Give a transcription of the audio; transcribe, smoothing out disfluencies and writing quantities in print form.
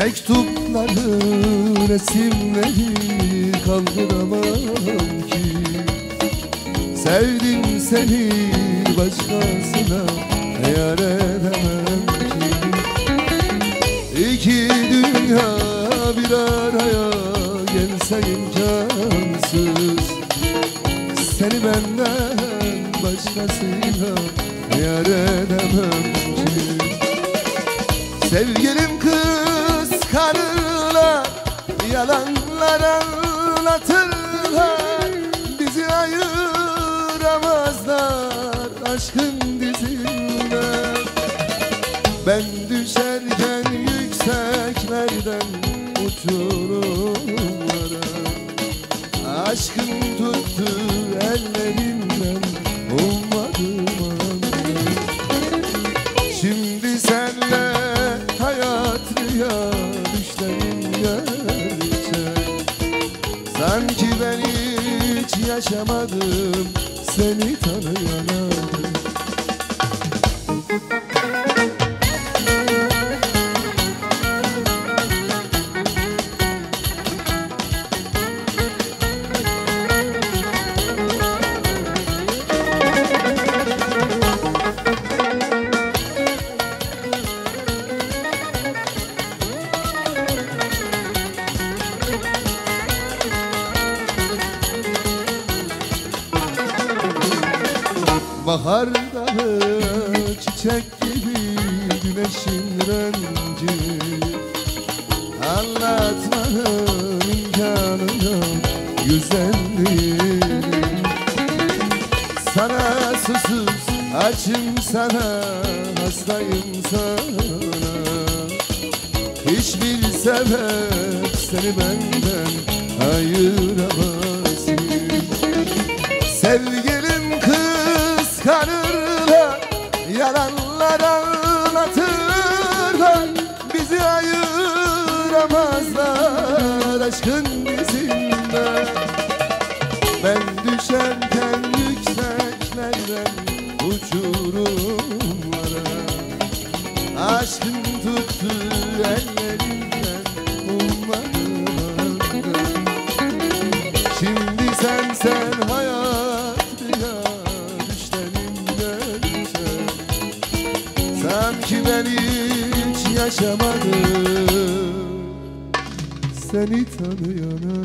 Mektupları, resimleri kaldıramam ki. Sevdim seni başkasına yar edemem ki. İki dünya bir araya gelse imkansız. Seni benden başkasına yar edemem ki. Sevgilim kıskanırlar, yalanlar anlatırlar. Bizi ayıramazlar aşkın dizinden. Ben düşerken yükseklerden uçurumlara, aşkın tuttu ellerinden ummadım anda. Şimdi senle hayat rüya, düşlerim gerçek. Sanki ben hiç yaşamadım seni tanıyana. Baharda çiçek gibi güneşin rengi, anlatmanın imkanı yok güzelliğini. Sana susuz açım, sana hastayım sana. Hiçbir sebep seni benden ayıramaz. Sevgilim kıskanırlar, yalanlar anlatırlar. Bizi ayıramazlar aşkın izinden. Ben düşerken yükseklerden uçurumlara, aşkın tuttu ellerinden ummadım anda. Şimdi sen hayat rüya, düşlerim gerçek. Sanki ben hiç yaşamadım seni tanıyana.